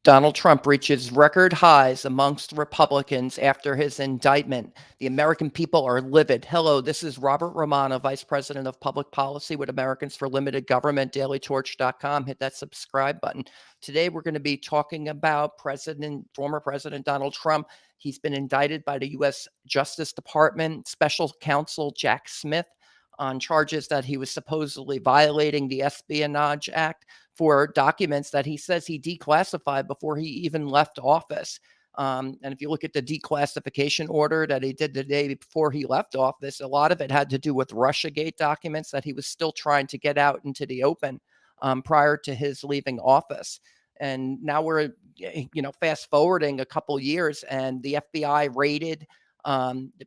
Donald Trump reaches record highs amongst Republicans after his indictment. The American people are livid. Hello, this is Robert Romano, Vice President of Public Policy with Americans for Limited Government, dailytorch.com. Hit that subscribe button. Today, we're going to be talking about former President Donald Trump. He's been indicted by the U.S. Justice Department, Special Counsel Jack Smith, on charges that he was supposedly violating the Espionage Act for documents that he says he declassified before he even left office. And if you look at the declassification order that he did the day before he left office, a lot of it had to do with Russiagate documents that he was still trying to get out into the open prior to his leaving office. And now we're, fast forwarding a couple years, and the FBI raided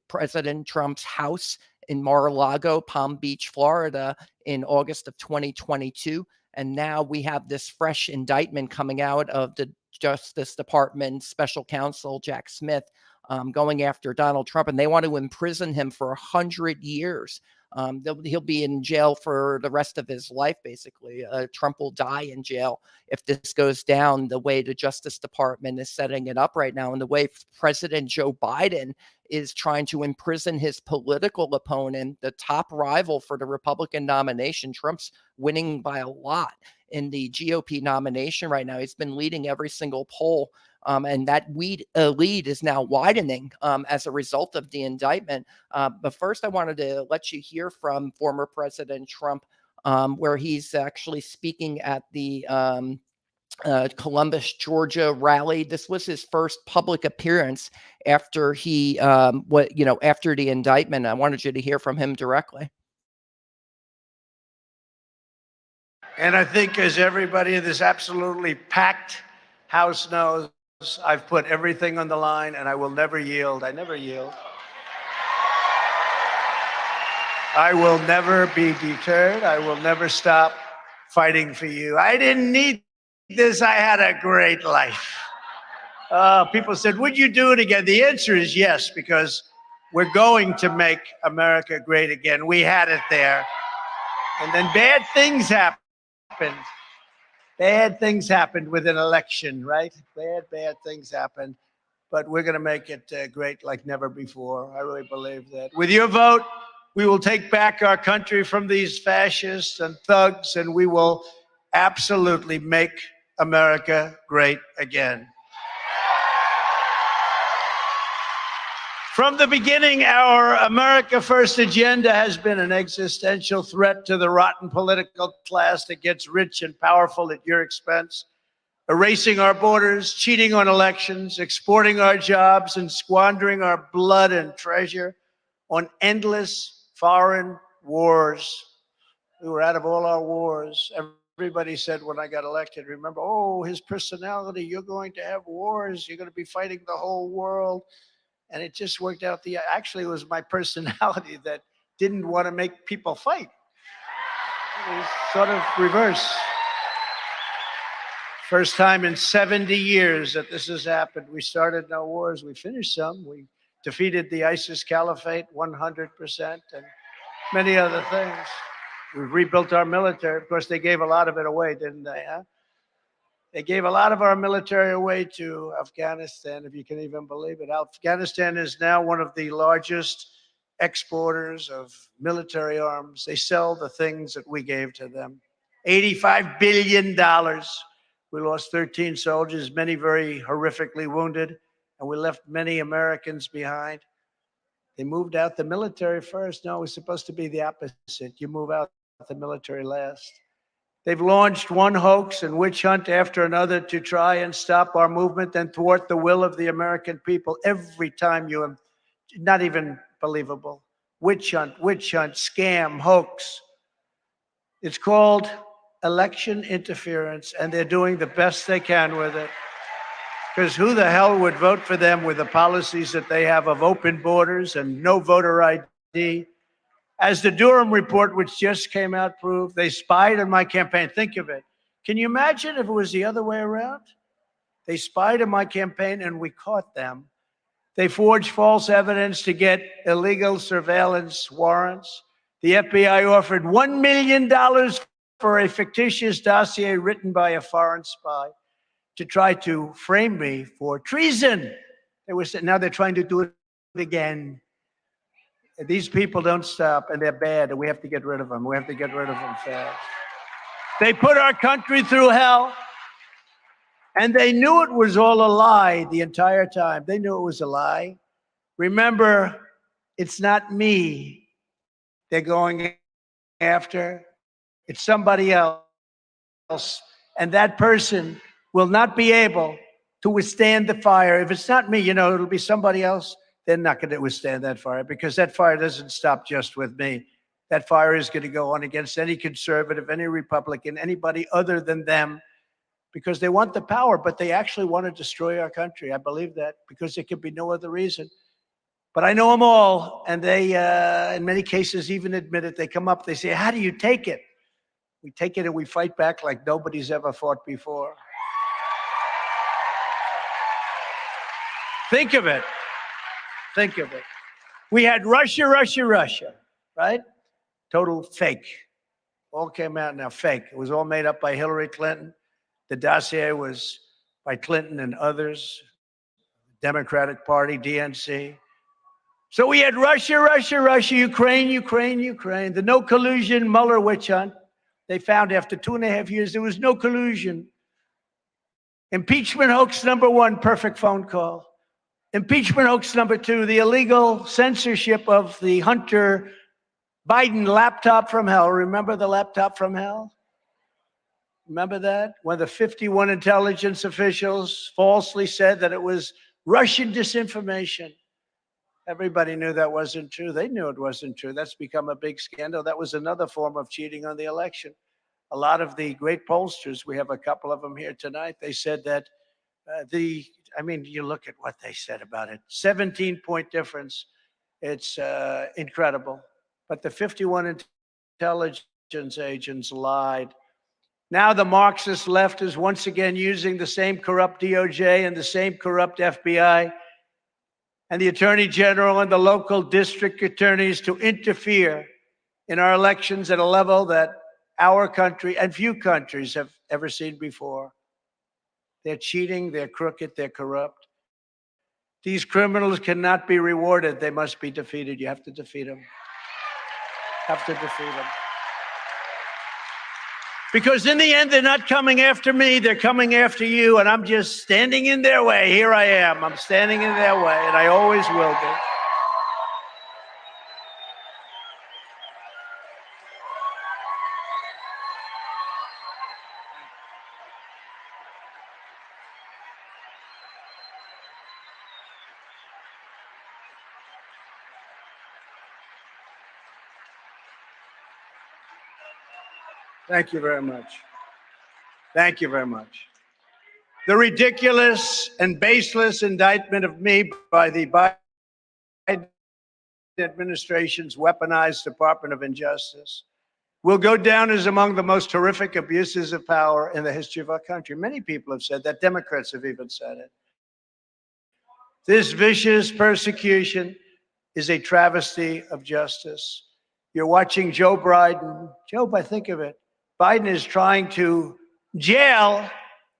President Trump's house in Mar-a-Lago, Palm Beach, Florida, in August of 2022. And now we have this fresh indictment coming out of the Justice Department Special Counsel Jack Smith going after Donald Trump, and they want to imprison him for 100 years. He'll be in jail for the rest of his life, basically. Trump will die in jail if this goes down the way the Justice Department is setting it up right now, and the way President Joe Biden is trying to imprison his political opponent, the top rival for the Republican nomination. Trump's winning by a lot in the GOP nomination right now. He's been leading every single poll. And that lead is now widening as a result of the indictment. But first, I wanted to let you hear from former President Trump, where he's actually speaking at the Columbus, Georgia rally. This was his first public appearance after he, after the indictment. I wanted you to hear from him directly. And I think, as everybody in this absolutely packed House knows, I've put everything on the line, and I will never yield. I never yield. I will never be deterred. I will never stop fighting for you. I didn't need this. I had a great life. People said, would you do it again? The answer is yes, because we're going to make America great again. We had it there. And then bad things happened. Bad things happened with an election, right? Bad things happened. But we're going to make it great like never before. I really believe that. With your vote, we will take back our country from these fascists and thugs, and we will absolutely make America great again. From the beginning, our America First agenda has been an existential threat to the rotten political class that gets rich and powerful at your expense, erasing our borders, cheating on elections, exporting our jobs, and squandering our blood and treasure on endless foreign wars. We were out of all our wars. Everybody said when I got elected, remember, oh, his personality, you're going to have wars, you're going to be fighting the whole world. And it just worked out. Actually, it was my personality that didn't want to make people fight. It was sort of reverse. First time in 70 years that this has happened. We started no wars. We finished some. We defeated the ISIS caliphate 100% and many other things. We've rebuilt our military. Of course, they gave a lot of it away, didn't they? Huh? They gave a lot of our military away to Afghanistan, if you can even believe it. Afghanistan is now one of the largest exporters of military arms. They sell the things that we gave to them. $85 billion. We lost 13 soldiers, many very horrifically wounded, and we left many Americans behind. They moved out the military first. No, it was supposed to be the opposite. You move out the military last. They've launched one hoax and witch hunt after another to try and stop our movement and thwart the will of the American people. Every time not even believable. Witch hunt, scam, hoax. It's called election interference, and they're doing the best they can with it. Because who the hell would vote for them with the policies that they have of open borders and no voter ID? As the Durham report, which just came out, proved, they spied on my campaign. Think of it. Can you imagine if it was the other way around? They spied on my campaign and we caught them. They forged false evidence to get illegal surveillance warrants. The FBI offered $1 million for a fictitious dossier written by a foreign spy. to try to frame me for treason. Now they're trying to do it again. These people don't stop, and they're bad, and we have to get rid of them. We have to get rid of them fast. They put our country through hell, and they knew it was all a lie the entire time. They knew it was a lie. Remember, it's not me they're going after. It's somebody else. And that person will not be able to withstand the fire. If it's not me, it'll be somebody else. They're not going to withstand that fire, because that fire doesn't stop just with me. That fire is going to go on against any conservative, any Republican, anybody other than them, because they want the power, but they actually want to destroy our country. I believe that, because there could be no other reason. But I know them all, and they, in many cases, even admit it. They come up, they say, how do you take it? We take it and we fight back like nobody's ever fought before. Think of it. Think of it. We had Russia, right? Total fake. All came out now fake. It was all made up by Hillary Clinton. The dossier was by Clinton and others, Democratic Party, DNC. So we had Russia, Ukraine. The no collusion Mueller witch hunt. They found after 2.5 years there was no collusion. Impeachment hoax number 1, perfect phone call. Impeachment hoax number 2, the illegal censorship of the Hunter Biden laptop from hell. Remember the laptop from hell? Remember that? When the 51 intelligence officials falsely said that it was Russian disinformation. Everybody knew that wasn't true. They knew it wasn't true. That's become a big scandal. That was another form of cheating on the election. A lot of the great pollsters, we have a couple of them here tonight, they said that you look at what they said about it, 17-point difference. It's incredible. But the 51 intelligence agents lied. Now the Marxist left is once again using the same corrupt DOJ and the same corrupt FBI and the Attorney General and the local district attorneys to interfere in our elections at a level that our country and few countries have ever seen before. They're cheating, they're crooked, they're corrupt. These criminals cannot be rewarded. They must be defeated. You have to defeat them. Have to defeat them. Because in the end, they're not coming after me, they're coming after you, and I'm just standing in their way. Here I am. I'm standing in their way, and I always will be. Thank you very much. Thank you very much. The ridiculous and baseless indictment of me by the Biden administration's weaponized Department of Injustice will go down as among the most horrific abuses of power in the history of our country. Many people have said that. Democrats have even said it. This vicious persecution is a travesty of justice. You're watching Joe Biden. Joe, I think of it. Biden is trying to jail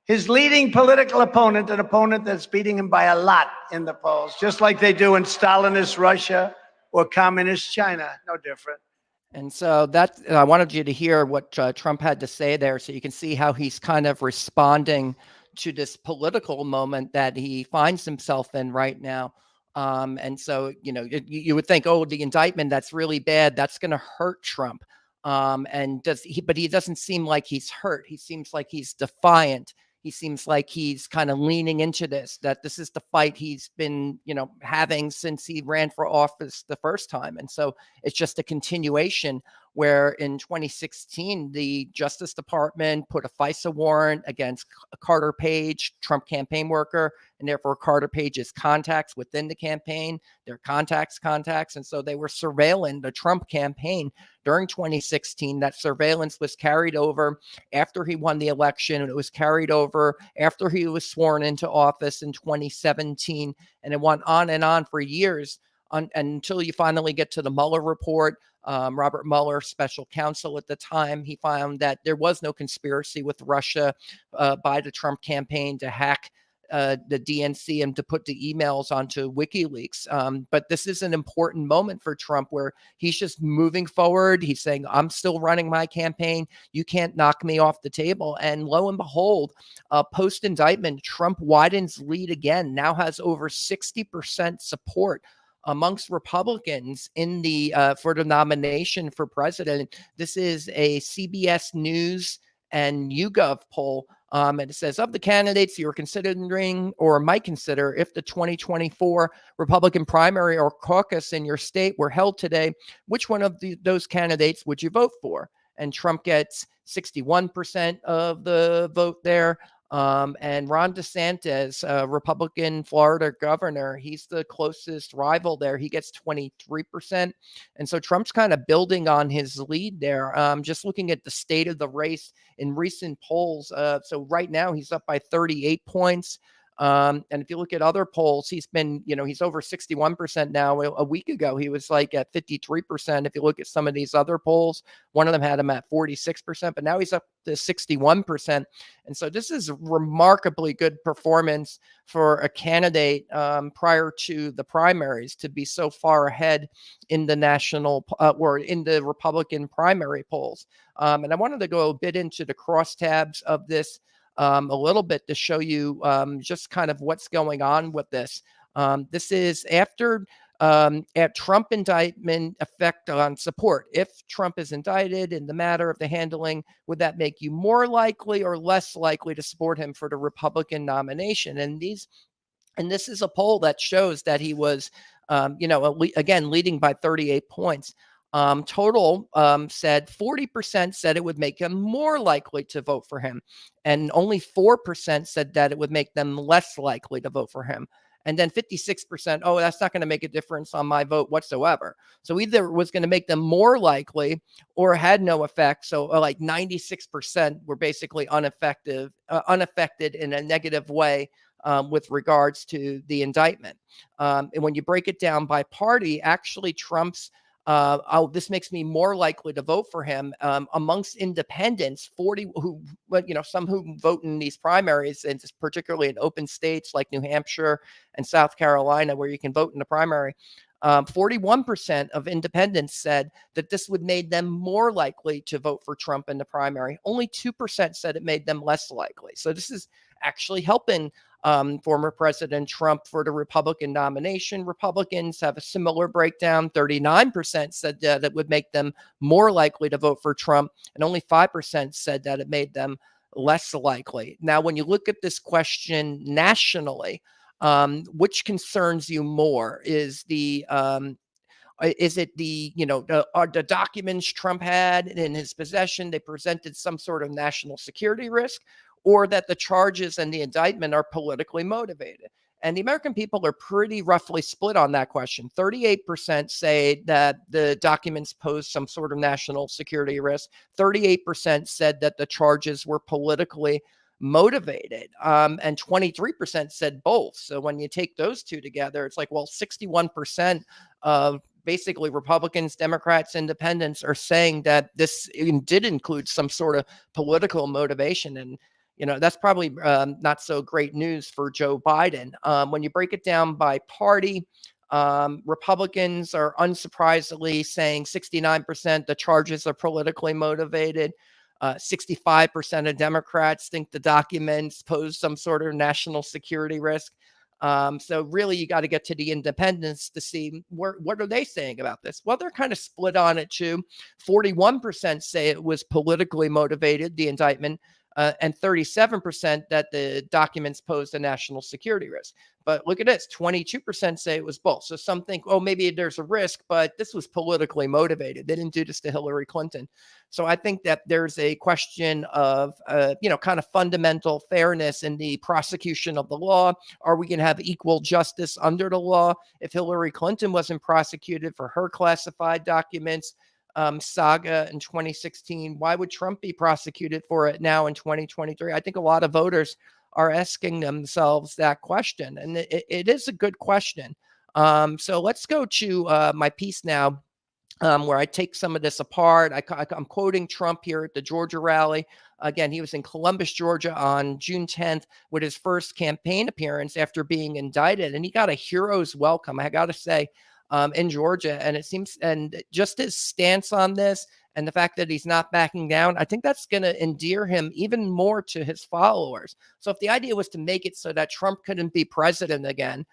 his leading political opponent, an opponent that's beating him by a lot in the polls, just like they do in Stalinist Russia or communist China. No different. And so I wanted you to hear what Trump had to say there, so you can see how he's kind of responding to this political moment that he finds himself in right now. And so, you would think, oh, the indictment, that's really bad. That's going to hurt Trump. But he doesn't seem like he's hurt. He seems like he's defiant. He seems like he's kind of leaning into that this is the fight he's been, having since he ran for office the first time. And so it's just a continuation where in 2016, the Justice Department put a FISA warrant against Carter Page, Trump campaign worker, and therefore Carter Page's contacts within the campaign, their contacts. And so they were surveilling the Trump campaign during 2016. That surveillance was carried over after he won the election, and it was carried over after he was sworn into office in 2017. And it went on and on for years until you finally get to the Mueller report. Robert Mueller, special counsel at the time, he found that there was no conspiracy with Russia by the Trump campaign to hack the DNC and to put the emails onto WikiLeaks. But this is an important moment for Trump where he's just moving forward. He's saying, I'm still running my campaign. You can't knock me off the table. And lo and behold, post indictment, Trump widens lead again, now has over 60% support amongst Republicans in the for the nomination for president. This is a CBS News and YouGov poll. And it says, of the candidates you're considering or might consider if the 2024 Republican primary or caucus in your state were held today, which one of those candidates would you vote for? And Trump gets 61% of the vote there. And Ron DeSantis, Republican Florida governor, he's the closest rival there. He gets 23%. And so Trump's kind of building on his lead there. Just looking at the state of the race in recent polls. So right now he's up by 38 points. And if you look at other polls, he's been, he's over 61% now. A week ago, he was like at 53%. If you look at some of these other polls, one of them had him at 46%, but now he's up to 61%. And so this is remarkably good performance for a candidate prior to the primaries to be so far ahead in the national or in the Republican primary polls. And I wanted to go a bit into the crosstabs of this a little bit to show you just kind of what's going on with this. This is after at Trump indictment effect on support. If Trump is indicted in the matter of the handling, would that make you more likely or less likely to support him for the Republican nomination? And this is a poll that shows that he was, again, leading by 38 points. Total said 40% said it would make them more likely to vote for him. And only 4% said that it would make them less likely to vote for him. And then 56%, oh, that's not going to make a difference on my vote whatsoever. So either it was going to make them more likely or had no effect. So like 96% were basically unaffected in a negative way with regards to the indictment. And when you break it down by party, actually Trump's this makes me more likely to vote for him amongst independents, 40 who, some who vote in these primaries, and particularly in open states like New Hampshire and South Carolina, where you can vote in the primary. 41% of independents said that this would make them more likely to vote for Trump in the primary. Only 2% said it made them less likely. So this is actually helping former President Trump for the Republican nomination. Republicans have a similar breakdown. 39% said that it would make them more likely to vote for Trump, and only 5% said that it made them less likely. Now, when you look at this question nationally, which concerns you more? Is it the documents Trump had in his possession? They presented some sort of national security risk, or that the charges and the indictment are politically motivated? And the American people are pretty roughly split on that question. 38% say that the documents pose some sort of national security risk. 38% said that the charges were politically motivated. And 23% said both. So when you take those two together, it's like, well, 61% of basically Republicans, Democrats, Independents are saying that this did include some sort of political motivation. And that's probably not so great news for Joe Biden. When you break it down by party, Republicans are unsurprisingly saying 69% the charges are politically motivated. 65% of Democrats think the documents pose some sort of national security risk. So really, you got to get to the independents to see what are they saying about this. Well, they're kind of split on it too. 41% say it was politically motivated, the indictment, and 37% that the documents posed a national security risk. But look at this, 22% say it was both. So some think, oh, maybe there's a risk, but this was politically motivated. They didn't do this to Hillary Clinton. So I think that there's a question of, kind of fundamental fairness in the prosecution of the law. Are we going to have equal justice under the law? If Hillary Clinton wasn't prosecuted for her classified documents saga in 2016, why would Trump be prosecuted for it now in 2023? I think a lot of voters are asking themselves that question, and it is a good question. So let's go to my piece now, where I take some of this apart. I'm quoting Trump here at the Georgia rally. Again, he was in Columbus, Georgia on June 10th with his first campaign appearance after being indicted, and he got a hero's welcome, I got to say, in Georgia. And it seems, and just his stance on this and the fact that he's not backing down, I think that's going to endear him even more to his followers. So if the idea was to make it so that Trump couldn't be president again,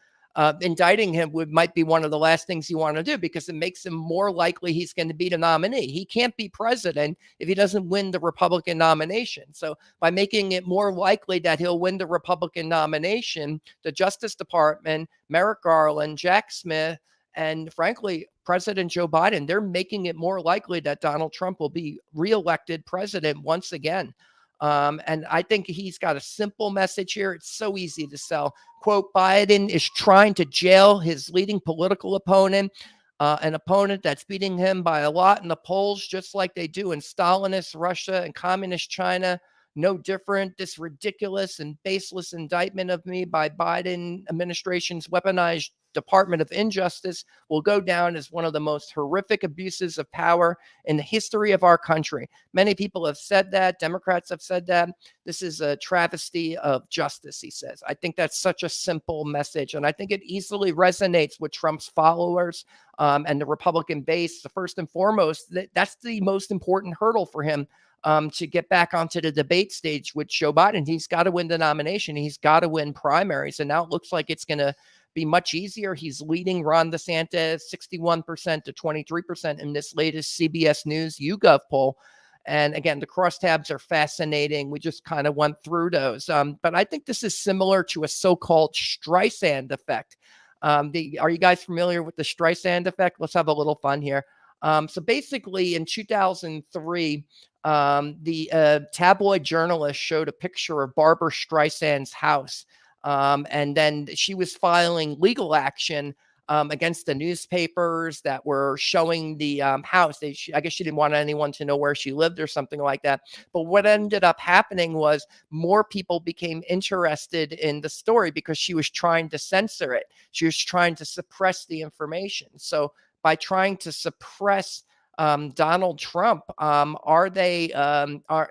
indicting him might be one of the last things you want to do, because it makes him more likely he's going to be the nominee. He can't be president if he doesn't win the Republican nomination. So by making it more likely that he'll win the Republican nomination, the Justice Department, Merrick Garland, Jack Smith, and frankly, President Joe Biden, they're making it more likely that Donald Trump will be reelected president once again. And I think he's got a simple message here. It's so easy to sell. Quote, Biden is trying to jail his leading political opponent, an opponent that's beating him by a lot in the polls, just like they do in Stalinist Russia and communist China. No different. This ridiculous and baseless indictment of me by Biden administration's weaponized Department of Injustice will go down as one of the most horrific abuses of power in the history of our country. Many people have said that. Democrats have said that. This is a travesty of justice, he says. I think that's such a simple message, and I think it easily resonates with Trump's followers and the Republican base. So first and foremost, that's the most important hurdle for him to get back onto the debate stage with Joe Biden. He's got to win the nomination. He's got to win primaries. And now it looks like it's going to be much easier. He's leading Ron DeSantis 61% to 23% in this latest CBS News-YouGov poll. And again, the crosstabs are fascinating. We just kind of went through those. But I think this is similar to a so-called Streisand effect. Are you guys familiar with the Streisand effect? Let's have a little fun here. So basically in 2003, the tabloid journalist showed a picture of Barbara Streisand's house. And then she was filing legal action against the newspapers that were showing the house. I guess she didn't want anyone to know where she lived or something like that. But what ended up happening was more people became interested in the story because she was trying to censor it. She was trying to suppress the information. So by trying to suppress Donald Trump,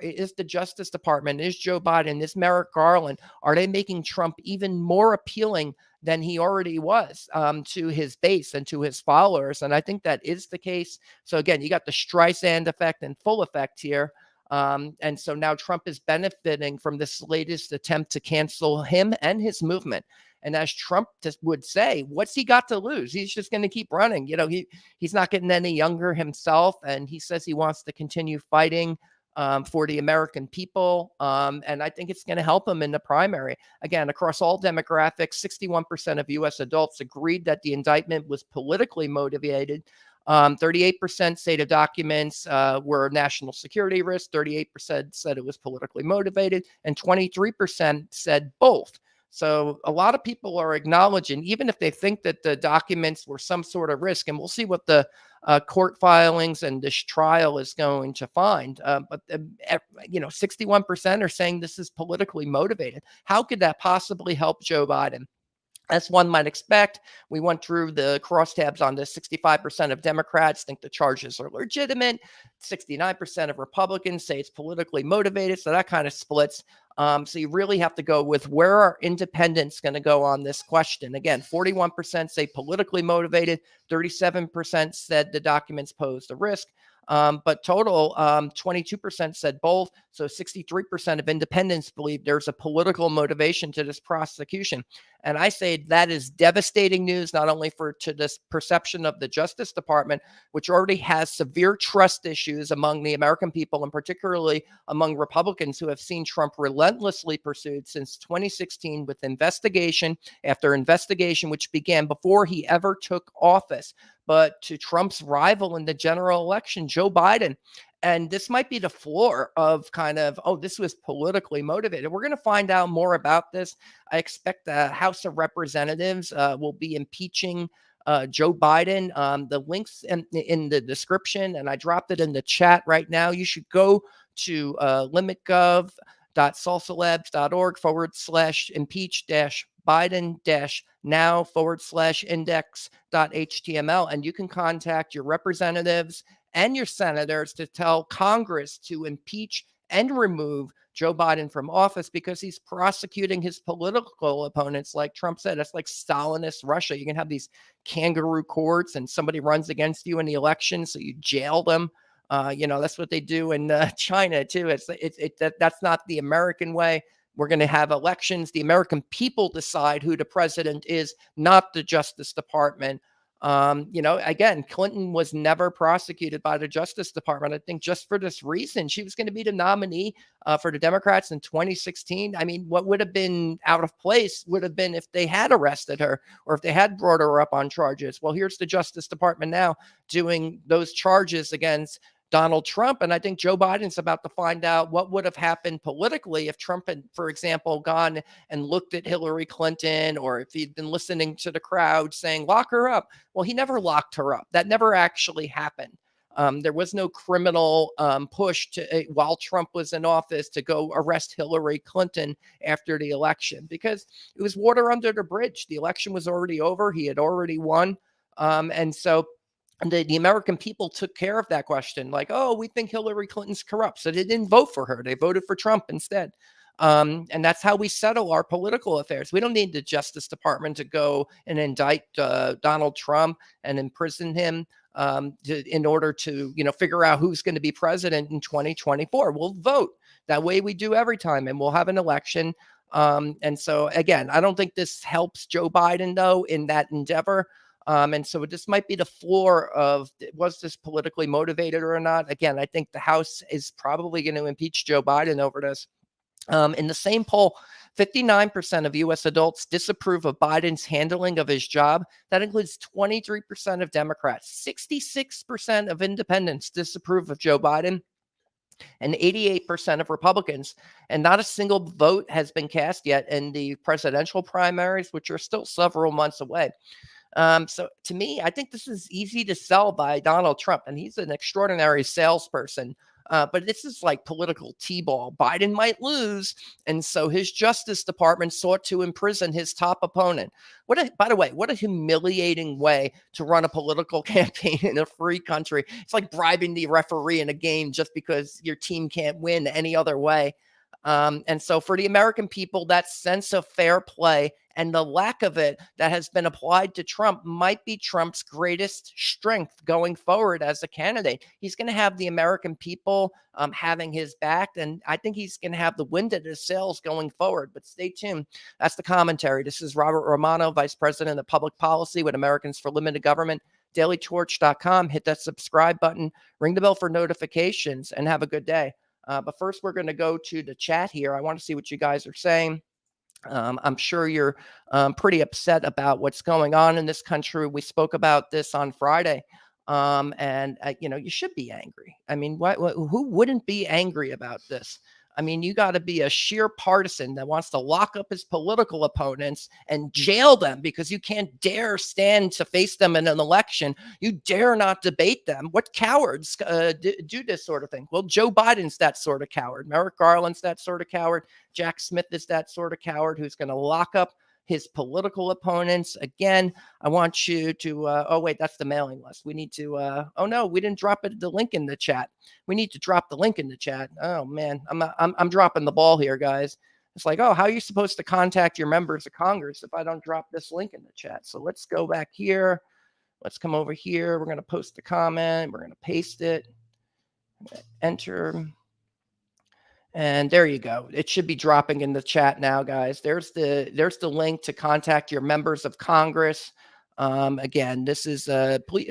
is the Justice Department, is Joe Biden, is Merrick Garland, are they making Trump even more appealing than he already was to his base and to his followers? And I think that is the case. So again, you got the Streisand effect and full effect here. And so now Trump is benefiting from this latest attempt to cancel him and his movement. And as Trump would say, what's he got to lose? He's just going to keep running. You know, he's not getting any younger himself. And he says he wants to continue fighting for the American people. And I think it's going to help him in the primary. Again, across all demographics, 61% of U.S. adults agreed that the indictment was politically motivated. 38% say the documents were national security risk. 38% said it was politically motivated. And 23% said both. So a lot of people are acknowledging, even if they think that the documents were some sort of risk, and we'll see what the court filings and this trial is going to find. But 61% are saying this is politically motivated. How could that possibly help Joe Biden? As one might expect, we went through the crosstabs on this. 65% of Democrats think the charges are legitimate. 69% of Republicans say it's politically motivated. So that kind of splits. So you really have to go with where are independents going to go on this question. Again, 41% say politically motivated. 37% said the documents posed a risk. But total, 22% said both. So 63% of independents believe there's a political motivation to this prosecution. And I say that is devastating news, not only to this perception of the Justice Department, which already has severe trust issues among the American people, and particularly among Republicans who have seen Trump relentlessly pursued since 2016 with investigation after investigation, which began before he ever took office, but to Trump's rival in the general election, Joe Biden. And this might be the floor of kind of, oh, this was politically motivated. We're going to find out more about this. I expect the House of Representatives will be impeaching Joe Biden. The links in the description, and I dropped it in the chat right now. You should go to limitgov.salsalabs.org/impeach Biden-now/index.html. And you can contact your representatives and your senators to tell Congress to impeach and remove Joe Biden from office because he's prosecuting his political opponents. Like Trump said, that's like Stalinist Russia. You can have these kangaroo courts and somebody runs against you in the election, so you jail them. That's what they do in China too. That's not the American way. We're going to have elections. The American people decide who the president is, not the Justice Department. Again, Clinton was never prosecuted by the Justice Department. I think just for this reason, she was going to be the nominee for the Democrats in 2016. I mean, what would have been out of place would have been if they had arrested her or if they had brought her up on charges. Well, here's the Justice Department now doing those charges against Donald Trump. And I think Joe Biden's about to find out what would have happened politically if Trump had, for example, gone and looked at Hillary Clinton, or if he'd been listening to the crowd saying, lock her up. Well, he never locked her up. That never actually happened. There was no criminal push while Trump was in office to go arrest Hillary Clinton after the election because it was water under the bridge. The election was already over. He had already won. And so the American people took care of that question. Like, oh, we think Hillary Clinton's corrupt. So they didn't vote for her. They voted for Trump instead. And that's how we settle our political affairs. We don't need the Justice Department to go and indict Donald Trump and imprison him in order to, figure out who's going to be president in 2024. We'll vote that way we do every time, and we'll have an election. And so, again, I don't think this helps Joe Biden, though, in that endeavor. And so this might be the floor of, was this politically motivated or not? Again, I think the House is probably going to impeach Joe Biden over this. In the same poll, 59% of U.S. adults disapprove of Biden's handling of his job. That includes 23% of Democrats. 66% of independents disapprove of Joe Biden, and 88% of Republicans. And not a single vote has been cast yet in the presidential primaries, which are still several months away. So to me, I think this is easy to sell by Donald Trump, and he's an extraordinary salesperson. But this is like political t-ball. Biden might lose, and so his Justice Department sought to imprison his top opponent. By the way, what a humiliating way to run a political campaign in a free country. It's like bribing the referee in a game just because your team can't win any other way. And so for the American people, that sense of fair play and the lack of it that has been applied to Trump might be Trump's greatest strength going forward as a candidate. He's going to have the American people having his back, and I think he's going to have the wind at his sails going forward. But stay tuned. That's the commentary. This is Robert Romano, Vice President of Public Policy with Americans for Limited Government. DailyTorch.com. Hit that subscribe button, ring the bell for notifications, and have a good day. But first, we're going to go to the chat here. I want to see what you guys are saying. I'm sure you're pretty upset about what's going on in this country. We spoke about this on Friday. You should be angry. I mean, who wouldn't be angry about this? I mean, you got to be a sheer partisan that wants to lock up his political opponents and jail them because you can't dare stand to face them in an election. You dare not debate them. What cowards do this sort of thing? Well, Joe Biden's that sort of coward. Merrick Garland's that sort of coward. Jack Smith is that sort of coward who's going to lock up his political opponents. Again, I want you to, oh wait, that's the mailing list. We need to, oh no, we didn't drop the link in the chat. We need to drop the link in the chat. Oh man, I'm dropping the ball here, guys. It's like, oh, how are you supposed to contact your members of Congress if I don't drop this link in the chat? So let's go back here. Let's come over here. We're going to post a comment. We're going to paste it. Enter. And there you go. It should be dropping in the chat now, guys. There's the link to contact your members of Congress. Again, this is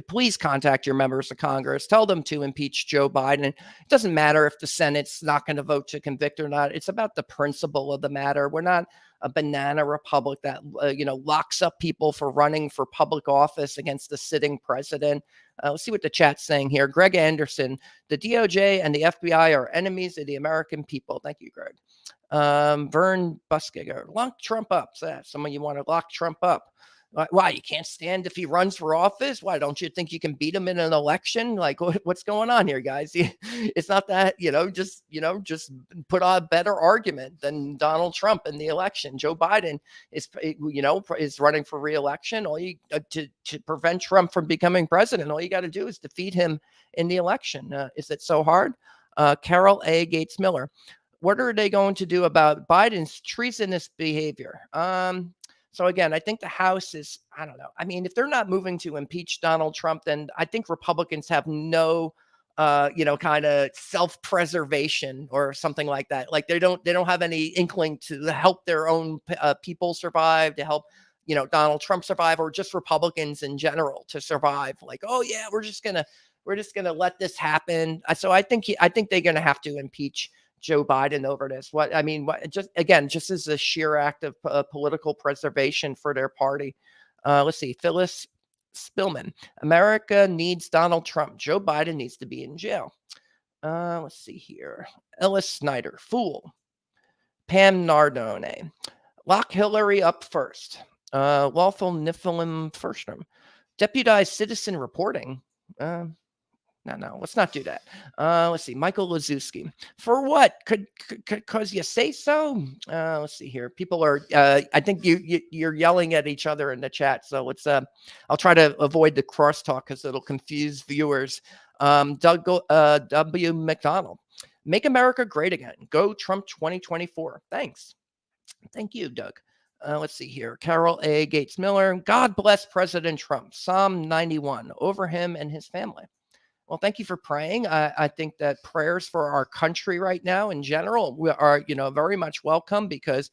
please contact your members of Congress. Tell them to impeach Joe Biden. It doesn't matter if the Senate's not going to vote to convict or not. It's about the principle of the matter. We're not a banana republic that locks up people for running for public office against the sitting president. Let's see what the chat's saying here. Greg Anderson, the DOJ and the FBI are enemies of the American people. Thank you, Greg. Vern Buskiger, lock Trump up. So some of you want to lock Trump up. Why, you can't stand if he runs for office? Why, don't you think you can beat him in an election? Like, what's going on here, guys? It's not that, just put on a better argument than Donald Trump in the election. Joe Biden is running for re-election. All you to prevent Trump from becoming president, all you got to do is defeat him in the election. Is it so hard? Carol A. Gates Miller. What are they going to do about Biden's treasonous behavior? So again, I think the House is, I don't know. I mean, if they're not moving to impeach Donald Trump, then I think Republicans have no, kind of self-preservation or something like that. Like they don't have any inkling to help their own people survive, to help, Donald Trump survive, or just Republicans in general to survive. Like, oh yeah, we're just gonna let this happen. So I think they're gonna have to impeach Joe Biden over this. Just as a sheer act of political preservation for their party. Let's see. Phyllis Spillman. America needs Donald Trump. Joe Biden needs to be in jail. Let's see here. Ellis Snyder. Fool. Pam Nardone. Lock Hillary up first. Lawful Niflheim Firstrom. Deputized citizen reporting. No, let's not do that. Let's see. Michael Lazewski. For what? Because you say so? Let's see here. People are, I think you're yelling at each other in the chat. So let's, I'll try to avoid the crosstalk because it'll confuse viewers. Doug W. McDonald. Make America great again. Go Trump 2024. Thanks. Thank you, Doug. Let's see here. Carol A. Gates Miller. God bless President Trump. Psalm 91. Over him and his family. Well, thank you for praying. I think that prayers for our country right now in general are, very much welcome, because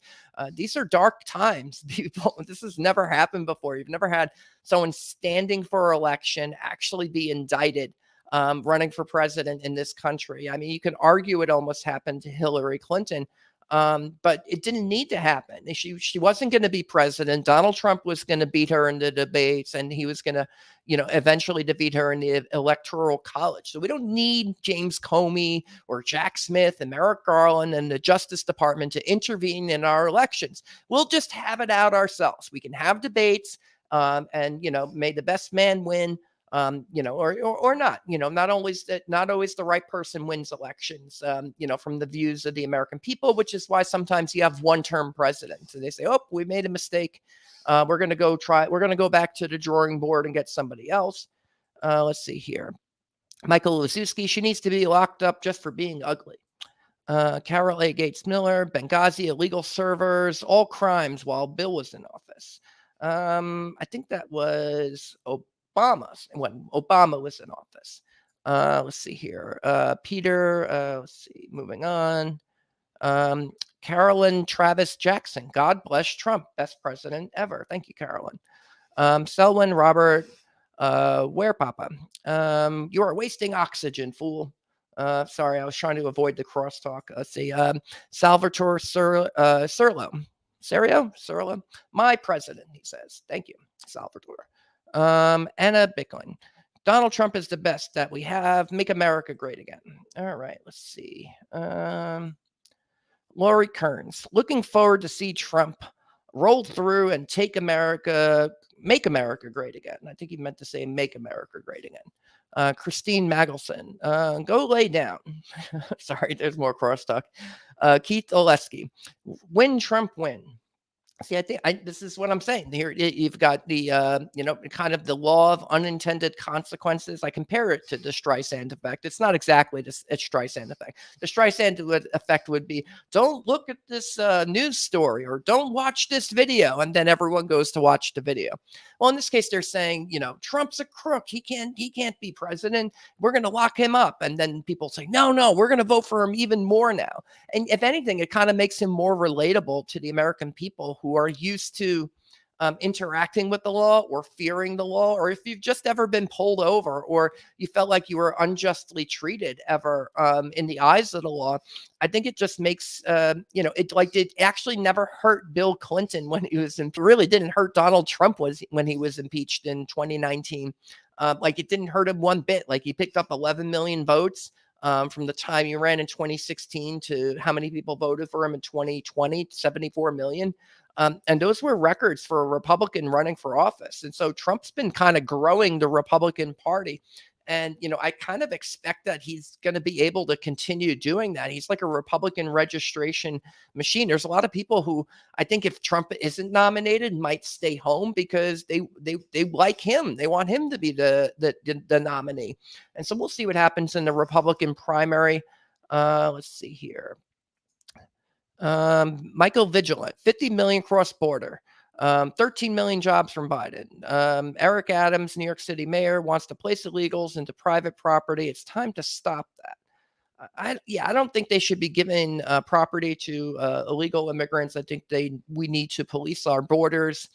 these are dark times. People, this has never happened before. You've never had someone standing for election actually be indicted, running for president in this country. I mean, you can argue it almost happened to Hillary Clinton. But it didn't need to happen. She wasn't going to be president. Donald Trump was going to beat her in the debates, and he was going to, eventually defeat her in the electoral college. So we don't need James Comey or Jack Smith and Merrick Garland and the Justice Department to intervene in our elections. We'll just have it out ourselves. We can have debates, and may the best man win. Or not, not always the right person wins elections, from the views of the American people, which is why sometimes you have one-term presidents and they say, oh, we made a mistake. We're going to go back to the drawing board and get somebody else. Let's see here. Michael Lazewski, she needs to be locked up just for being ugly. Carol A. Gates Miller, Benghazi, illegal servers, all crimes while Bill was in office. I think that was when Obama was in office. Let's see here. Peter, let's see, moving on. Carolyn Travis Jackson. God bless Trump. Best president ever. Thank you, Carolyn. Selwyn Robert Papa. You are wasting oxygen, fool. Sorry, I was trying to avoid the crosstalk. Let's see. Salvatore Serlo. Serlo? My president, he says. Thank you, Salvatore. Anna Bicklin. Donald Trump is the best that we have. Make America great again. All right, let's see. Lori Kearns. Looking forward to see Trump roll through and make America great again. I think he meant to say make America great again. Christine Magelson. Go lay down. Sorry, there's more crosstalk. Keith Oleski. Win Trump win. See, I think this is what I'm saying here. You've got the, kind of the law of unintended consequences. I compare it to the Streisand effect. It's not exactly the Streisand effect. The Streisand effect would be, don't look at this news story, or don't watch this video, and then everyone goes to watch the video. Well, in this case, they're saying, Trump's a crook. He can't be president. We're going to lock him up. And then people say, no, we're going to vote for him even more now. And if anything, it kind of makes him more relatable to the American people who are used to interacting with the law or fearing the law, or if you've just ever been pulled over or you felt like you were unjustly treated ever in the eyes of the law. I think it just makes, it actually never hurt Bill Clinton when he was really didn't hurt Donald Trump when he was impeached in 2019. It didn't hurt him one bit. Like, he picked up 11 million votes. from the time he ran in 2016 to how many people voted for him in 2020, 74 million. And those were records for a Republican running for office. And so Trump's been kind of growing the Republican Party. And, I kind of expect that he's going to be able to continue doing that. He's like a Republican registration machine. There's a lot of people who I think if Trump isn't nominated might stay home because they like him. They want him to be the nominee. And so we'll see what happens in the Republican primary. Let's see here. Michael Vigilant, 50 million cross-border. 13 million jobs from Biden. Eric Adams, New York City mayor, wants to place illegals into private property. It's time to stop that. I don't think they should be giving property to illegal immigrants. I think we need to police our borders.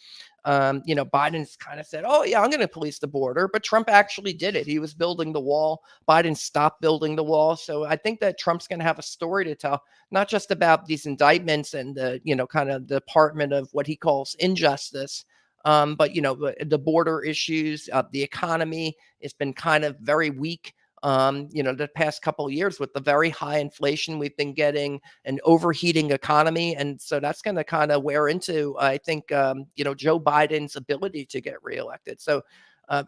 Biden's kind of said, oh, yeah, I'm going to police the border. But Trump actually did it. He was building the wall. Biden stopped building the wall. So I think that Trump's going to have a story to tell, not just about these indictments and the, kind of the Department of what he calls injustice, but, the border issues, the economy has been kind of very weak. The past couple of years with the very high inflation we've been getting, an overheating economy. And so that's going to kind of wear into, I think, Joe Biden's ability to get reelected. So,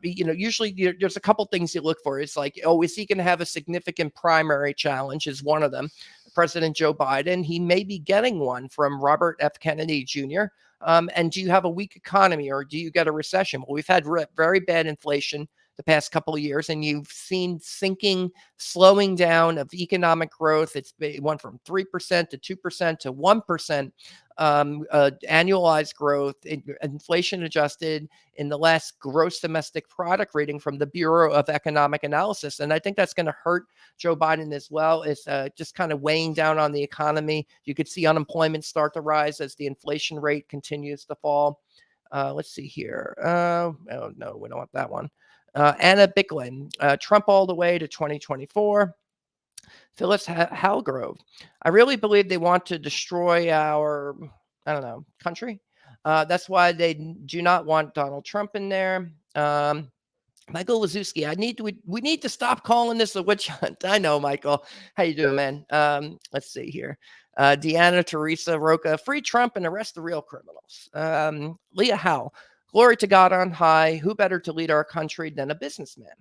usually there's a couple things you look for. It's like, oh, is he going to have a significant primary challenge is one of them. President Joe Biden, he may be getting one from Robert F. Kennedy Jr. And do you have a weak economy or do you get a recession? Well, we've had very bad inflation the past couple of years, and you've seen slowing down of economic growth. It went from 3% to 2% to 1% annualized growth, inflation adjusted in the last gross domestic product reading from the Bureau of Economic Analysis. And I think that's going to hurt Joe Biden as well. It's just kind of weighing down on the economy. You could see unemployment start to rise as the inflation rate continues to fall. Let's see here. Oh, no, we don't want that one. Anna Bicklin, Trump all the way to 2024. Phyllis Halgrove, I really believe they want to destroy our, country. That's why they do not want Donald Trump in there. Michael Wazowski, we need to stop calling this a witch hunt. I know, Michael. How you doing, man? Let's see here. Deanna Teresa Roca, free Trump and arrest the real criminals. Leah Howe, glory to God on high. Who better to lead our country than a businessman?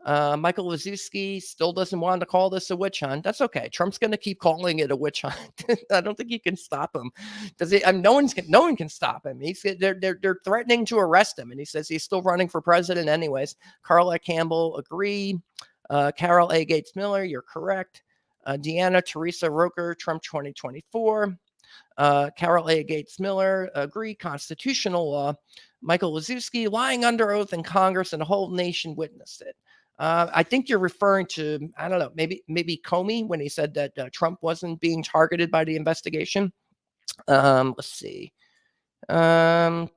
Michael Wazowski still doesn't want to call this a witch hunt. That's okay. Trump's going to keep calling it a witch hunt. I don't think you can stop him. No one can stop him. They're threatening to arrest him, and he says he's still running for president anyways. Carla Campbell, agree. Carol A. Gates Miller, you're correct. Deanna Teresa Roker, Trump 2024. Carol A. Gates Miller, agree. Constitutional law. Michael Wazowski, lying under oath in Congress and the whole nation witnessed it. I think you're referring to, I don't know, maybe Comey when he said that Trump wasn't being targeted by the investigation. Let's see. Go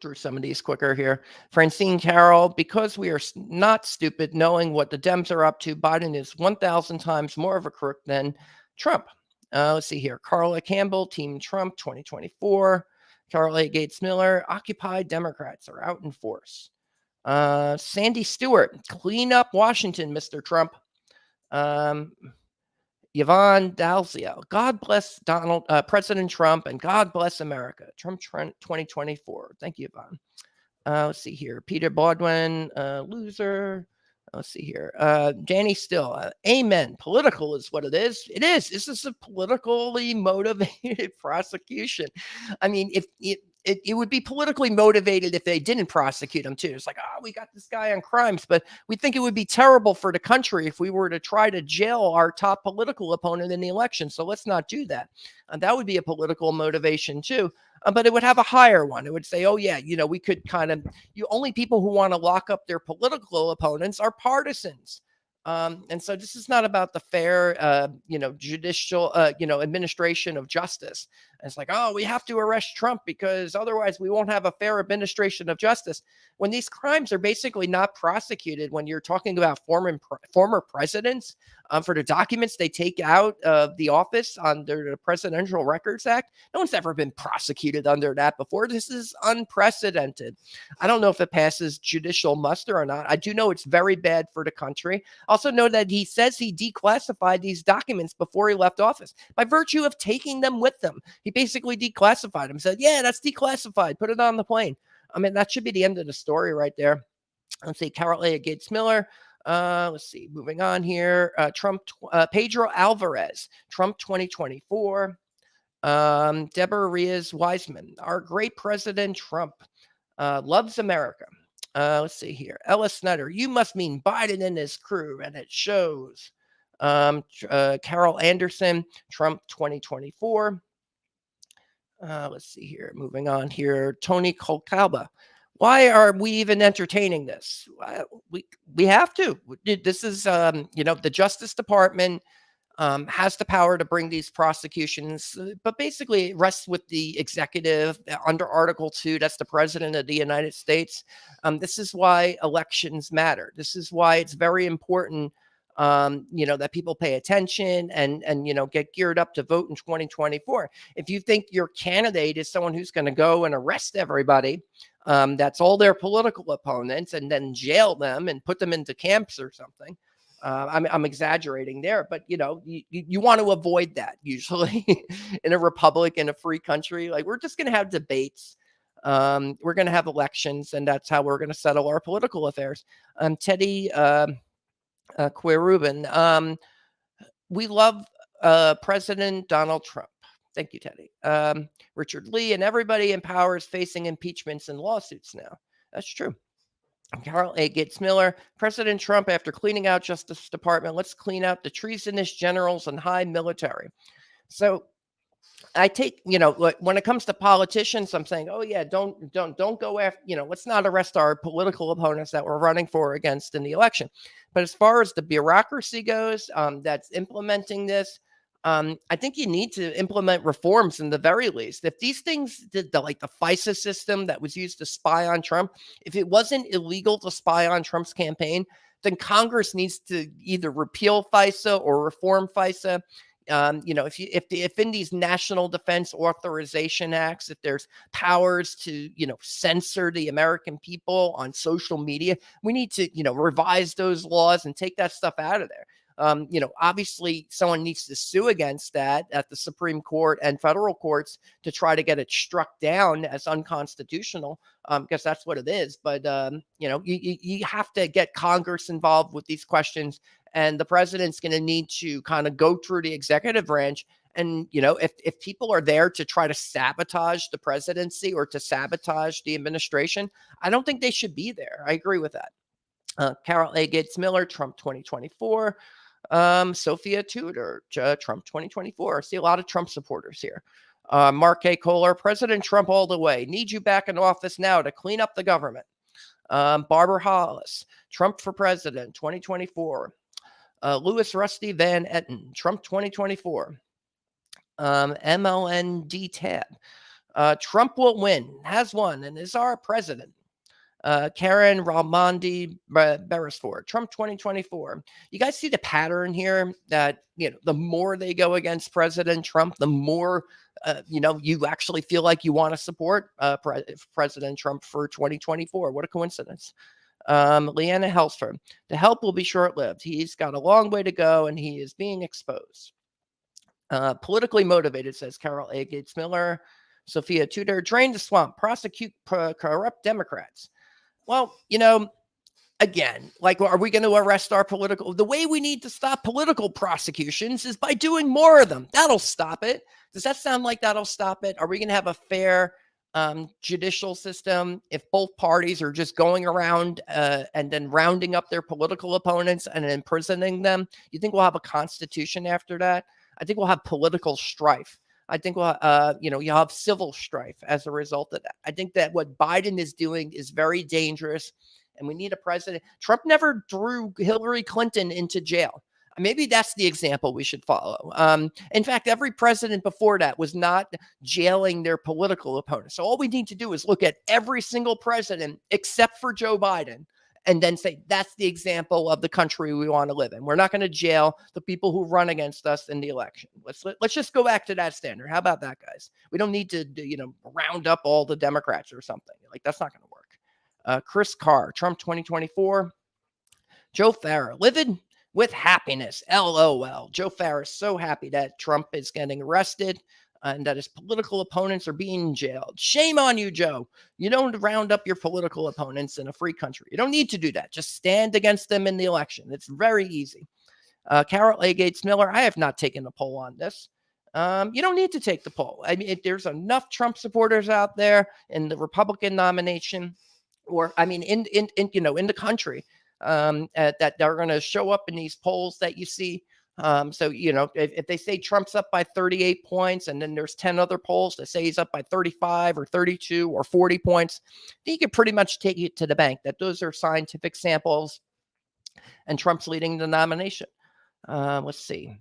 through some of these quicker here. Francine Carroll, because we are not stupid knowing what the Dems are up to, Biden is 1,000 times more of a crook than Trump. Let's see here. Carla Campbell, Team Trump 2024. Carol A. Gates Miller, Occupy Democrats are out in force. Sandy Stewart, clean up Washington, Mr. Trump. Yvonne Dalzio, God bless President Trump and God bless America. Trump 2024. Thank you, Yvonne. Let's see here. Peter Baldwin, loser. Let's see here. Danny Still, amen. Political is what it is. It is. This is a politically motivated prosecution. I mean, if it would be politically motivated if they didn't prosecute him too. It's like, oh, we got this guy on crimes, but we think it would be terrible for the country if we were to try to jail our top political opponent in the election. So let's not do that. And that would be a political motivation too. But it would have a higher one. It would say, oh yeah, we could only people who want to lock up their political opponents are partisans. And so this is not about the fair, judicial, administration of justice. And it's like, oh, we have to arrest Trump because otherwise we won't have a fair administration of justice. When these crimes are basically not prosecuted, when you're talking about former presidents, for the documents they take out of the office under the Presidential Records Act. No one's ever been prosecuted under that before. This is unprecedented. I don't know if it passes judicial muster or not. I do know it's very bad for the country. Also know that he says he declassified these documents before he left office by virtue of taking them with him. He basically declassified them, said, yeah, that's declassified. Put it on the plane. I mean, that should be the end of the story right there. Let's see, Carol A. Gates Miller. Let's see, moving on here. Pedro Alvarez, Trump 2024. Deborah Rios Wiseman, our great President Trump loves America. Let's see here. Ella Snyder, you must mean Biden and his crew, and it shows. Carol Anderson, Trump 2024. Let's see here. Moving on here. Tony Kolkalba. Why are we even entertaining this? We have to. This is, the Justice Department has the power to bring these prosecutions, but basically it rests with the executive under Article 2. That's the President of the United States. This is why elections matter. This is why it's very important, that people pay attention and get geared up to vote in 2024. If you think your candidate is someone who's going to go and arrest everybody, that's all their political opponents, and then jail them and put them into camps or something. I'm exaggerating there, but you want to avoid that usually in a republic, in a free country. Like, we're just going to have debates. We're going to have elections, and that's how we're going to settle our political affairs. Teddy Quirubin, we love President Donald Trump. Thank you, Teddy. Richard Lee and everybody in power is facing impeachments and lawsuits now. That's true. Carol A. Gates Miller, President Trump, after cleaning out Justice Department, let's clean out the treasonous generals and high military. So I take, when it comes to politicians, I'm saying, oh yeah, don't go after, let's not arrest our political opponents that we're running for against in the election. But as far as the bureaucracy goes, that's implementing this, I think you need to implement reforms in the very least. If these things, like the FISA system that was used to spy on Trump, if it wasn't illegal to spy on Trump's campaign, then Congress needs to either repeal FISA or reform FISA. If in these National Defense Authorization Acts, if there's powers to, censor the American people on social media, we need to, revise those laws and take that stuff out of there. Obviously someone needs to sue against that at the Supreme Court and federal courts to try to get it struck down as unconstitutional, because that's what it is. But, you have to get Congress involved with these questions, and the president's going to need to kind of go through the executive branch. And, if people are there to try to sabotage the presidency or to sabotage the administration, I don't think they should be there. I agree with that. Carol A. Gates Miller, Trump 2024. Sophia Tudor, Trump 2024. I see a lot of Trump supporters here. Mark A. Kohler, President Trump all the way. Need you back in office now to clean up the government. Barbara Hollis, Trump for President 2024. Louis Rusty Van Etten, Trump 2024. MLND Tab. Trump will win, has won, and is our president. Karen Raimondi Beresford, Trump 2024. You guys see the pattern here that, the more they go against President Trump, the more, you actually feel like you want to support President Trump for 2024. What a coincidence. Leanna Helsford, the help will be short-lived. He's got a long way to go, and he is being exposed. Politically motivated, says Carol A. Gates Miller. Sophia Tudor, drain the swamp, prosecute corrupt Democrats. Well, again, like, are we going to arrest our political? The way we need to stop political prosecutions is by doing more of them. That'll stop it. Does that sound like that'll stop it? Are we going to have a fair judicial system if both parties are just going around and then rounding up their political opponents and imprisoning them? You think we'll have a constitution after that? I think we'll have political strife. I think we'll, you'll have civil strife as a result of that. I think that what Biden is doing is very dangerous, and we need a president. Trump never threw Hillary Clinton into jail. Maybe that's the example we should follow. In fact, every president before that was not jailing their political opponents. So all we need to do is look at every single president except for Joe Biden and then say that's the example of the country we want to live in. We're not going to jail the people who run against us in the election. Let's just go back to that standard. How about that, guys? We don't need to round up all the Democrats or something. Like, that's not going to work. Chris Carr, Trump 2024. Joe Farah, livid with happiness. LOL. Joe Farah is so happy that Trump is getting arrested and that his political opponents are being jailed. Shame on you, Joe. You don't round up your political opponents in a free country. You don't need to do that. Just stand against them in the election. It's very easy. Carol A. Gates Miller, I have not taken a poll on this. You don't need to take the poll. I mean, there's enough Trump supporters out there in the Republican nomination, or I mean, in the country, that they're going to show up in these polls that you see. So, if they say Trump's up by 38 points and then there's 10 other polls that say he's up by 35 or 32 or 40 points, you can pretty much take it to the bank that those are scientific samples and Trump's leading the nomination. Let's see.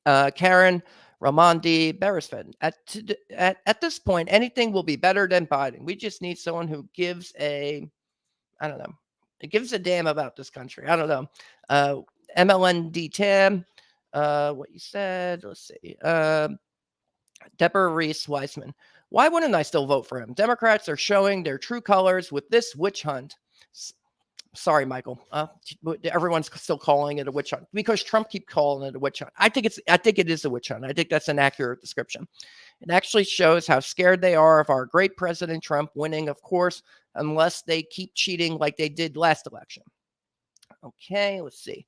Karen Ramondi Beresford. At this point, anything will be better than Biden. We just need someone who gives it gives a damn about this country. I don't know. MLND Tam, what you said, let's see. Deborah Reese Weissman. Why wouldn't I still vote for him? Democrats are showing their true colors with this witch hunt. Sorry, Michael. Everyone's still calling it a witch hunt because Trump keeps calling it a witch hunt. I think it is a witch hunt. I think that's an accurate description. It actually shows how scared they are of our great President Trump winning, of course, unless they keep cheating like they did last election. Okay, let's see.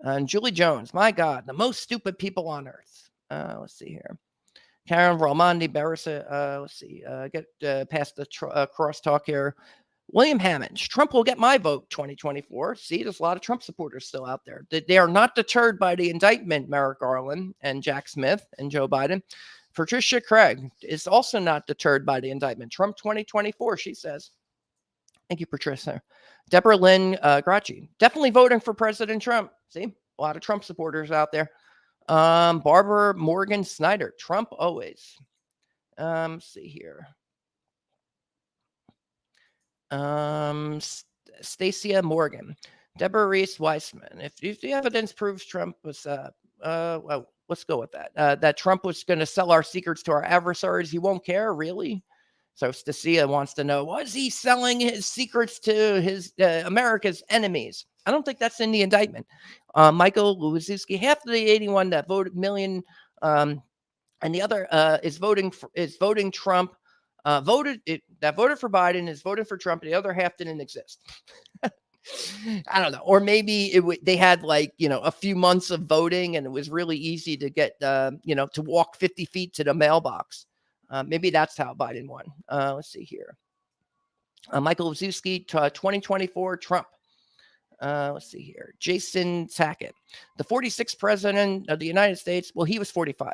And Julie Jones, my God, the most stupid people on earth. Let's see here. Karen Ramondi Barisa, let's see. Get past the crosstalk here. William Hammond, Trump will get my vote 2024. See, there's a lot of Trump supporters still out there. They are not deterred by the indictment, Merrick Garland and Jack Smith and Joe Biden. Patricia Craig is also not deterred by the indictment. Trump 2024, she says. Thank you, Patricia. Deborah Lynn Gracci, definitely voting for President Trump. See, a lot of Trump supporters out there. Barbara Morgan Snyder, Trump always. Let's see here. Stacia Morgan, Deborah Reese Weissman. If the evidence proves Trump was, well, let's go with that. That Trump was going to sell our secrets to our adversaries, he won't care, really? So Stacia wants to know, was he selling his secrets to his America's enemies? I don't think that's in the indictment. Michael Lewisiewski, half of the 81 that voted million, and the other is voting Trump. That voted for Biden is voting for Trump. The other half didn't exist. I don't know. Or maybe they had a few months of voting and it was really easy to get, to walk 50 feet to the mailbox. Maybe that's how Biden won. Let's see here. Michael Lewisiewski, 2024 Trump. Let's see here. Jason Tackett, the 46th president of the United States. Well, he was 45.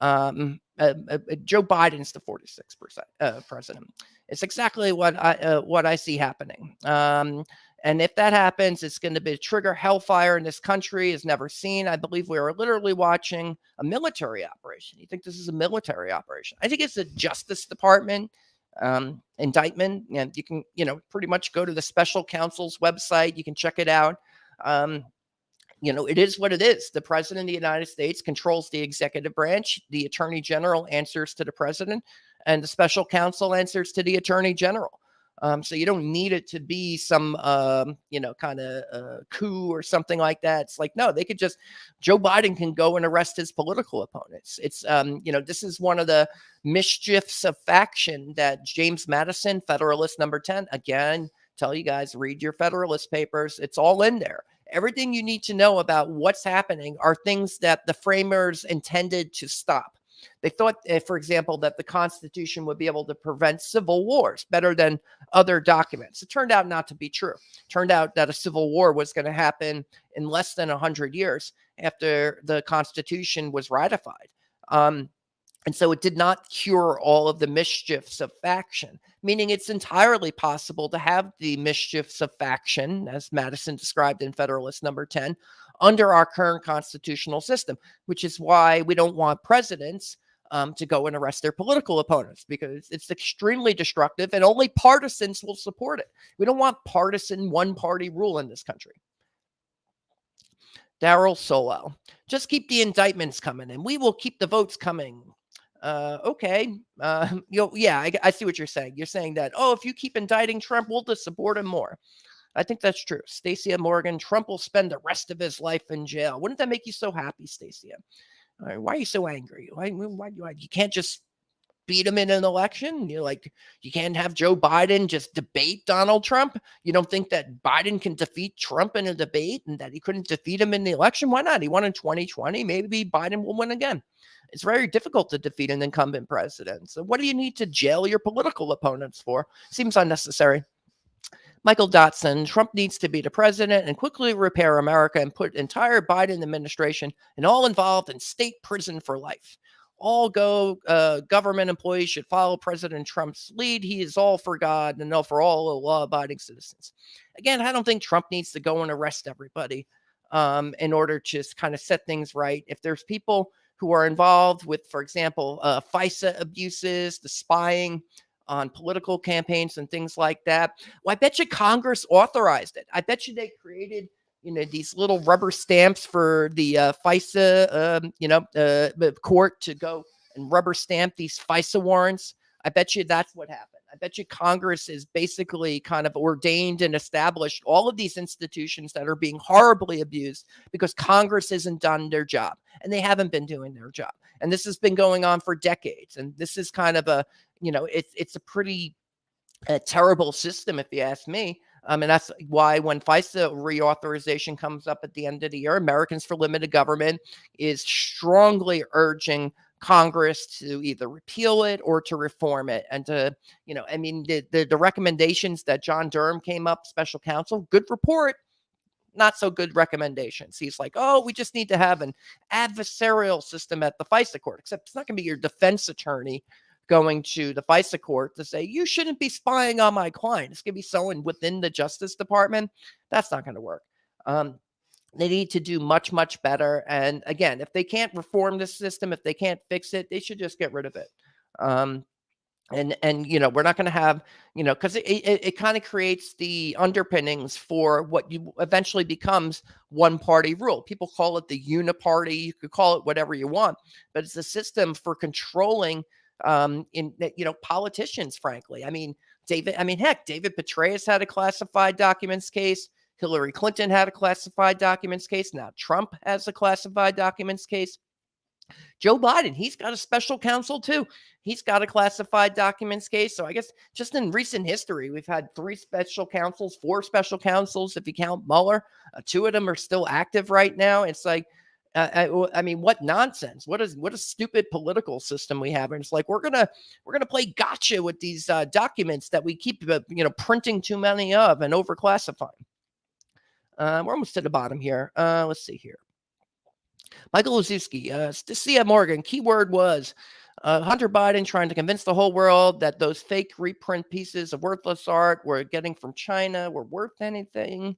Joe Biden's the 46th president. It's exactly what I see happening. And if that happens, it's going to be a trigger hellfire in this country is never seen. I believe we are literally watching a military operation. You think this is a military operation? I think it's a Justice Department indictment, and you can pretty much go to the special counsel's website. You can check it out. It is what it is. The president of the United States controls the executive branch. The attorney general answers to the president, and the special counsel answers to the attorney general. So you don't need it to be some, kind of coup or something like that. It's like, no, they could Joe Biden can go and arrest his political opponents. It's, this is one of the mischiefs of faction that James Madison, Federalist number 10, again, tell you guys, read your Federalist papers. It's all in there. Everything you need to know about what's happening are things that the framers intended to stop. They thought, for example, that the Constitution would be able to prevent civil wars better than other documents. It turned out not to be true. It turned out that a civil war was going to happen in less than 100 years after the Constitution was ratified. And so it did not cure all of the mischiefs of faction, meaning it's entirely possible to have the mischiefs of faction, as Madison described in Federalist number 10, under our current constitutional system, which is why we don't want presidents to go and arrest their political opponents because it's extremely destructive and only partisans will support it. We don't want partisan one-party rule in this country. Daryl Solel, just keep the indictments coming and we will keep the votes coming. Okay. Yeah, I see what you're saying. You're saying that, oh, if you keep indicting Trump, we'll just support him more. I think that's true. Stacia Morgan, Trump will spend the rest of his life in jail. Wouldn't that make you so happy, Stacia? Why are you so angry? Why you can't just beat him in an election? You can't have Joe Biden just debate Donald Trump? You don't think that Biden can defeat Trump in a debate and that he couldn't defeat him in the election? Why not? He won in 2020. Maybe Biden will win again. It's very difficult to defeat an incumbent president. So what do you need to jail your political opponents for? Seems unnecessary. Michael Dotson, Trump needs to be the president and quickly repair America and put entire Biden administration and all involved in state prison for life. All government employees should follow President Trump's lead. He is all for God and all for all law-abiding citizens. Again, I don't think Trump needs to go and arrest everybody in order to just kind of set things right. If there's people who are involved with, for example, FISA abuses, the spying on political campaigns and things like that. Well, I bet you Congress authorized it. I bet you they created, these little rubber stamps for the FISA, court to go and rubber stamp these FISA warrants. I bet you that's what happened. I bet you Congress is basically kind of ordained and established all of these institutions that are being horribly abused because Congress isn't done their job and they haven't been doing their job. And this has been going on for decades. And this is kind of a, it's a pretty terrible system, if you ask me. And that's why when FISA reauthorization comes up at the end of the year, Americans for Limited Government is strongly urging Congress to either repeal it or to reform it. And to, the recommendations that John Durham came up, special counsel, good report, not so good recommendations. He's like, oh, we just need to have an adversarial system at the FISA court, except it's not going to be your defense attorney going to the FISA court to say, you shouldn't be spying on my client. It's going to be someone within the Justice Department. That's not going to work. They need to do much, much better. And again, if they can't reform this system, if they can't fix it, they should just get rid of it. We're not going to have, because it kind of creates the underpinnings for what you eventually becomes one party rule. People call it the uniparty. You could call it whatever you want, but it's a system for controlling politicians, frankly. David Petraeus had a classified documents case. Hillary Clinton had a classified documents case. Now Trump has a classified documents case. Joe Biden, he's got a special counsel too. He's got a classified documents case. So I guess just in recent history, we've had 4 special counsels, if you count Mueller. 2 of them are still active right now. It's like, what nonsense? What a stupid political system we have. And it's like, we're gonna play gotcha with these documents that we keep, printing too many of and overclassifying. We're almost to the bottom here. Let's see here. Michael Ozuski, Stacia Morgan, keyword was Hunter Biden trying to convince the whole world that those fake reprint pieces of worthless art we're getting from China were worth anything.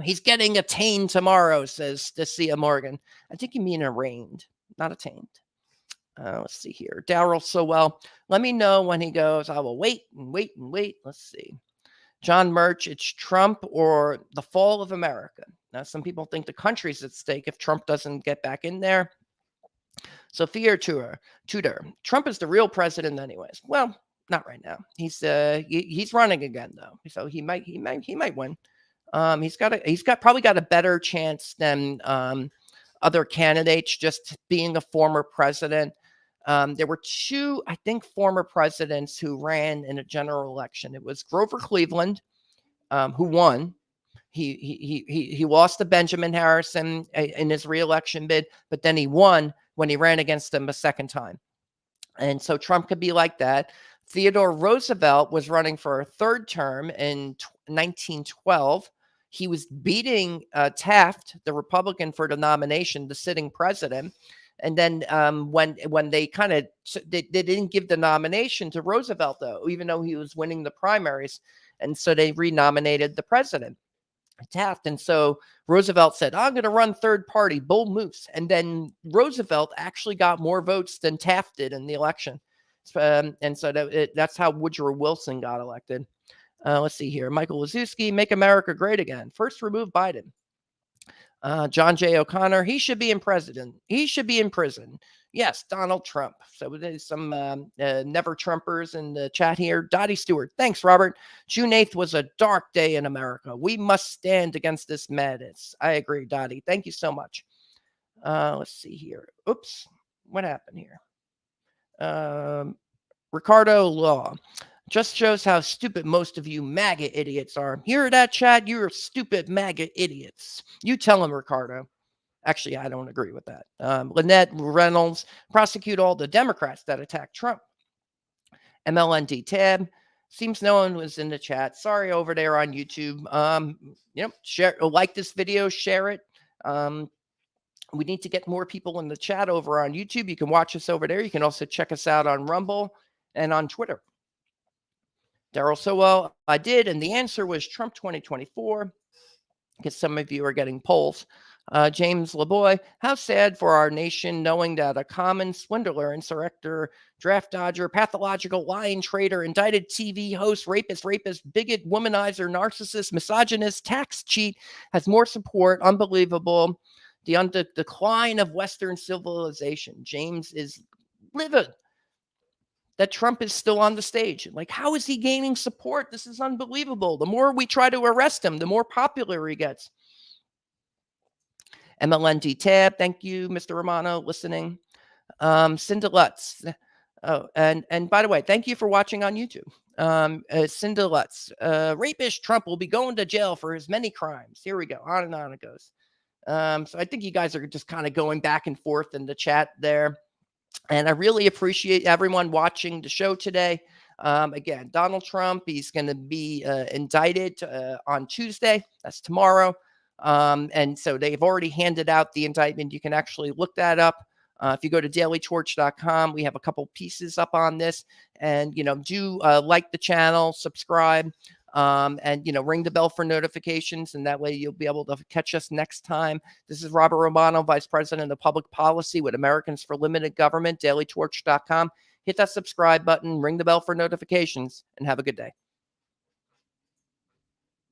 He's getting attained tomorrow, says Stacia Morgan. I think you mean arraigned, not attained. Let's see here. Daryl Sowell, let me know when he goes. I will wait and wait and wait. Let's see. John Murch, it's Trump or the fall of America. Now, some people think the country's at stake if Trump doesn't get back in there. Sophia Tudor, Trump is the real president anyways. Well, not right now. He's running again though, so he might win. He's probably got a better chance than other candidates just being a former president. There were 2, I think, former presidents who ran in a general election. It was Grover Cleveland, who won. He lost to Benjamin Harrison in his reelection bid, but then he won when he ran against him a second time. And so Trump could be like that. Theodore Roosevelt was running for a 3rd term in 1912. He was beating Taft, the Republican, for the nomination, the sitting president. And then when they they didn't give the nomination to Roosevelt, though, even though he was winning the primaries. And so they renominated the president. Taft. And so Roosevelt said, I'm going to run third party, bull moose. And then Roosevelt actually got more votes than Taft did in the election. And so that's how Woodrow Wilson got elected. Let's see here. Michael Wazowski, make America great again. First, remove Biden. John J. O'Connor, he should be in president. He should be in prison. Yes, Donald Trump. So there's some never Trumpers in the chat here. Dottie Stewart, thanks, Robert. June 8th was a dark day in America. We must stand against this madness. I agree, Dottie. Thank you so much. Let's see here. Oops, what happened here? Ricardo Law. Just shows how stupid most of you MAGA idiots are. Hear that, Chad? You're stupid MAGA idiots. You tell him, Ricardo. Actually, I don't agree with that. Lynette Reynolds, prosecute all the Democrats that attack Trump. MLND Tab, seems no one was in the chat. Sorry, over there on YouTube. Share, like this video, share it. We need to get more people in the chat over on YouTube. You can watch us over there. You can also check us out on Rumble and on Twitter. Daryl, so well, I did, and the answer was Trump 2024, because some of you are getting polls. James LeBoy, how sad for our nation knowing that a common swindler, insurrector, draft dodger, pathological lying traitor, indicted TV host, rapist, bigot, womanizer, narcissist, misogynist, tax cheat has more support. Unbelievable. The decline of Western civilization. James is livid that Trump is still on the stage. Like, how is he gaining support? This is unbelievable. The more we try to arrest him, the more popular he gets. MLND Tab, thank you, Mr. Romano, listening. Cinda Lutz. Oh, and by the way, thank you for watching on YouTube. Cinda Lutz. Rapist Trump will be going to jail for his many crimes. Here we go. On and on it goes. So I think you guys are just kind of going back and forth in the chat there. And I really appreciate everyone watching the show today. Again, Donald Trump, he's going to be indicted on Tuesday. That's tomorrow. And so they've already handed out the indictment. You can actually look that up. If you go to dailytorch.com, we have a couple pieces up on this. And, do like the channel, subscribe, and, ring the bell for notifications. And that way you'll be able to catch us next time. This is Robert Romano, Vice President of Public Policy with Americans for Limited Government, dailytorch.com. Hit that subscribe button, ring the bell for notifications, and have a good day.